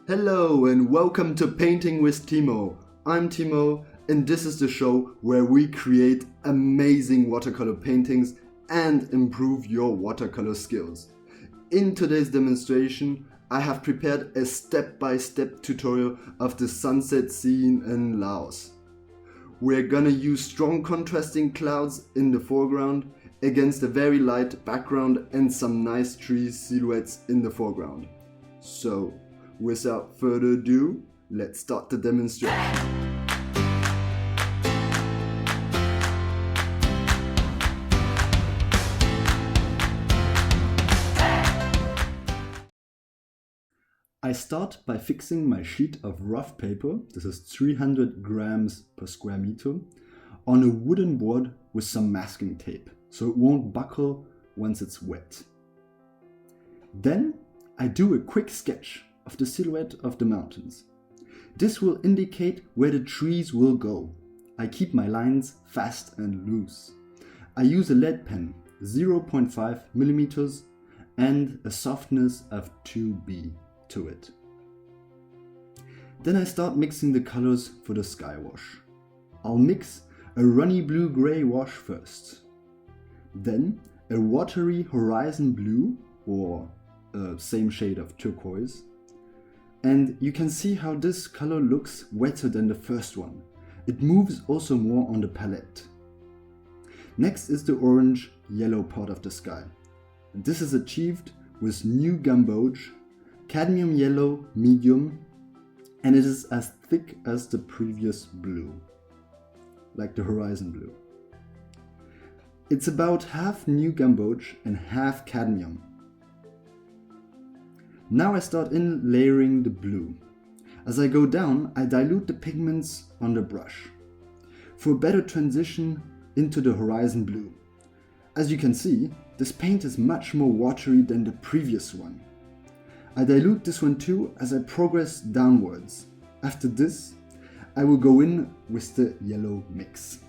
Hello and welcome to Painting with Timo. I'm Timo and this is the show where we create amazing watercolor paintings and improve your watercolor skills. In today's demonstration, I have prepared a step-by-step tutorial of the sunset scene in Laos. We're gonna use strong contrasting clouds in the foreground against a very light background and some nice tree silhouettes in the foreground. So, without further ado, let's start the demonstration. I start by fixing my sheet of rough paper, this is 300 grams per square meter, on a wooden board with some masking tape, so it won't buckle once it's wet. Then I do a quick sketch of the silhouette of the mountains. This will indicate where the trees will go. I keep my lines fast and loose. I use a lead pen, 0.5 millimeters, and a softness of 2B to it. Then I start mixing the colors for the sky wash. I'll mix a runny blue-gray wash first. Then a watery horizon blue, or same shade of turquoise. And you can see how this color looks wetter than the first one. It moves also more on the palette. Next is the orange-yellow part of the sky. And this is achieved with new gamboge, cadmium yellow medium, and it is as thick as the previous blue, like the horizon blue. It's about half new gamboge and half cadmium. Now I start in layering the blue. As I go down, I dilute the pigments on the brush for a better transition into the horizon blue. As you can see, this paint is much more watery than the previous one. I dilute this one too as I progress downwards. After this, I will go in with the yellow mix.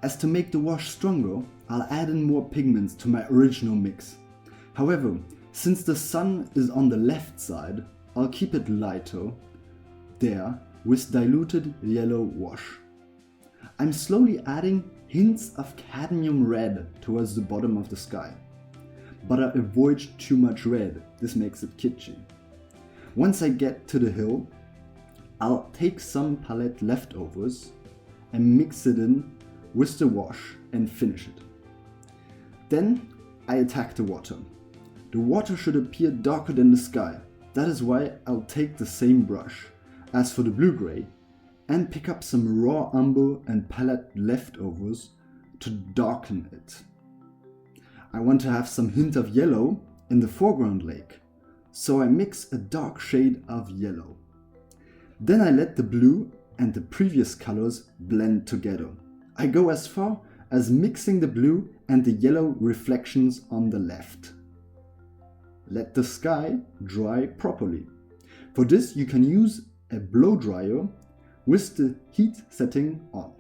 As to make the wash stronger, I'll add in more pigments to my original mix. However, since the sun is on the left side, I'll keep it lighter there with diluted yellow wash. I'm slowly adding hints of cadmium red towards the bottom of the sky. But I avoid too much red, this makes it kitschy. Once I get to the hill, I'll take some palette leftovers and mix it in with the wash and finish it. Then I attack the water. The water should appear darker than the sky. That is why I'll take the same brush as for the blue-gray and pick up some raw umber and palette leftovers to darken it. I want to have some hint of yellow in the foreground lake, so I mix a dark shade of yellow. Then I let the blue and the previous colors blend together. I go as far as mixing the blue and the yellow reflections on the left. Let the sky dry properly. For this you can use a blow dryer with the heat setting on.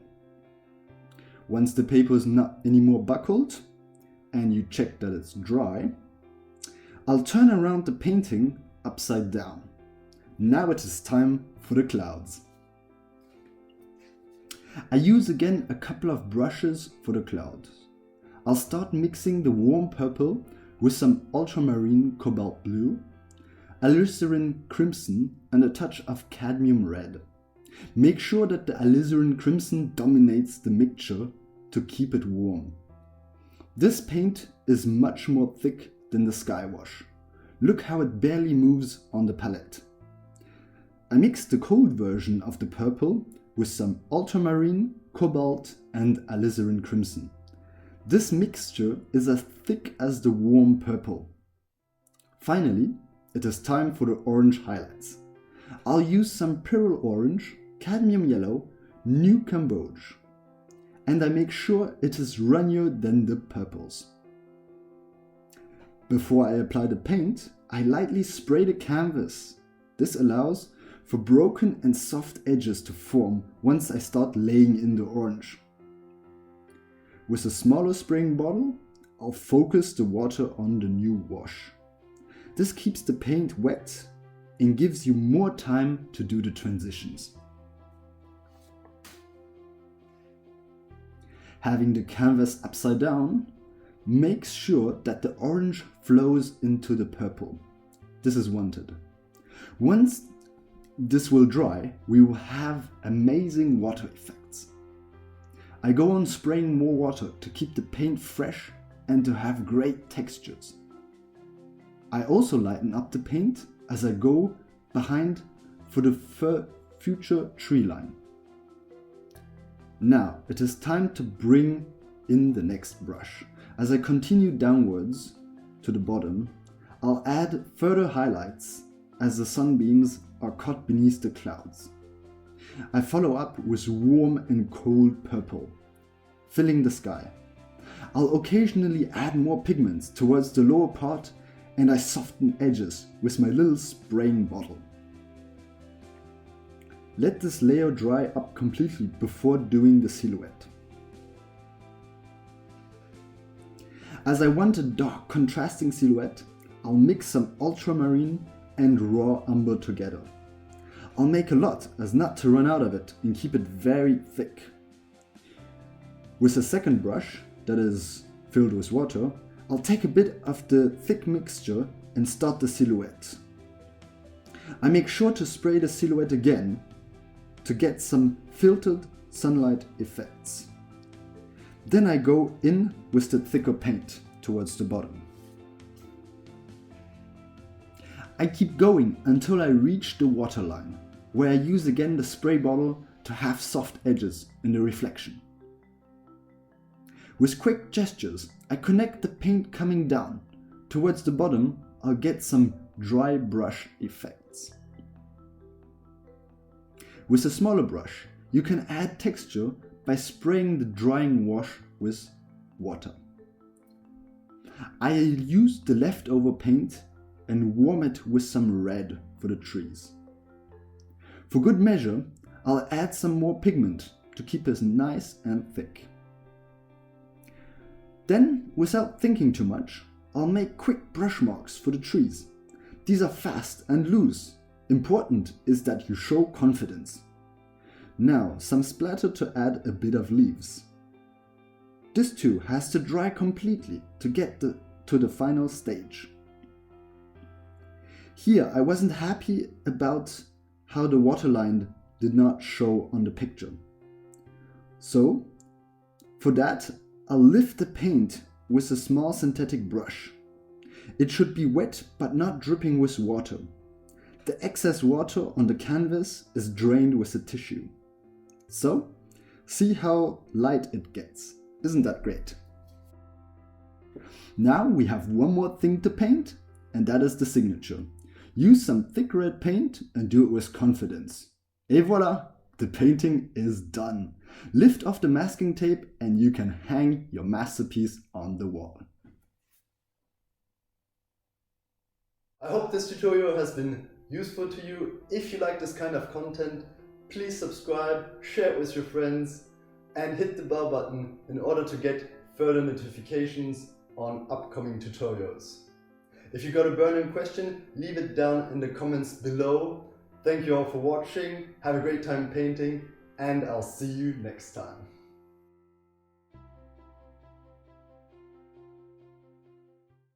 Once the paper is not anymore buckled, and you check that it's dry, I'll turn around the painting upside down. Now it is time for the clouds. I use again a couple of brushes for the clouds. I'll start mixing the warm purple with some ultramarine cobalt blue, alizarin crimson and a touch of cadmium red. Make sure that the alizarin crimson dominates the mixture to keep it warm. This paint is much more thick than the sky wash. Look how it barely moves on the palette. I mixed the cold version of the purple with some ultramarine, cobalt and alizarin crimson. This mixture is as thick as the warm purple. Finally, it is time for the orange highlights. I'll use some Pyrrole orange, cadmium yellow, new gamboge. And I make sure it is runnier than the purples. Before I apply the paint, I lightly spray the canvas. This allows for broken and soft edges to form once I start laying in the orange. With a smaller spraying bottle, I'll focus the water on the new wash. This keeps the paint wet and gives you more time to do the transitions. Having the canvas upside down makes sure that the orange flows into the purple. This is wanted. Once this will dry, we will have amazing water effects. I go on spraying more water to keep the paint fresh and to have great textures. I also lighten up the paint as I go behind for the future tree line. Now it is time to bring in the next brush. As I continue downwards to the bottom, I'll add further highlights as the sunbeams are caught beneath the clouds. I follow up with warm and cold purple, filling the sky. I'll occasionally add more pigments towards the lower part, and I soften edges with my little spraying bottle. Let this layer dry up completely before doing the silhouette. As I want a dark contrasting silhouette, I'll mix some ultramarine and raw umber together. I'll make a lot as not to run out of it and keep it very thick. With a second brush that is filled with water, I'll take a bit of the thick mixture and start the silhouette. I make sure to spray the silhouette again to get some filtered sunlight effects. Then I go in with the thicker paint towards the bottom. I keep going until I reach the waterline, where I use again the spray bottle to have soft edges in the reflection. With quick gestures, I connect the paint coming down. Towards the bottom, I'll get some dry brush effects. With a smaller brush, you can add texture by spraying the drying wash with water. I use the leftover paint and warm it with some red for the trees. For good measure, I'll add some more pigment to keep it nice and thick. Then, without thinking too much, I'll make quick brush marks for the trees. These are fast and loose. Important is that you show confidence. Now, some splatter to add a bit of leaves. This too has to dry completely to get to the final stage. Here I wasn't happy about how the waterline did not show on the picture. So, for that, I'll lift the paint with a small synthetic brush. It should be wet but not dripping with water. The excess water on the canvas is drained with a tissue. So, see how light it gets. Isn't that great? Now we have one more thing to paint, and that is the signature. Use some thick red paint and do it with confidence. Et voila! The painting is done. Lift off the masking tape and you can hang your masterpiece on the wall. I hope this tutorial has been useful to you. If you like this kind of content, please subscribe, share it with your friends, and hit the bell button in order to get further notifications on upcoming tutorials. If you got a burning question, leave it down in the comments below. Thank you all for watching, have a great time painting, and I'll see you next time.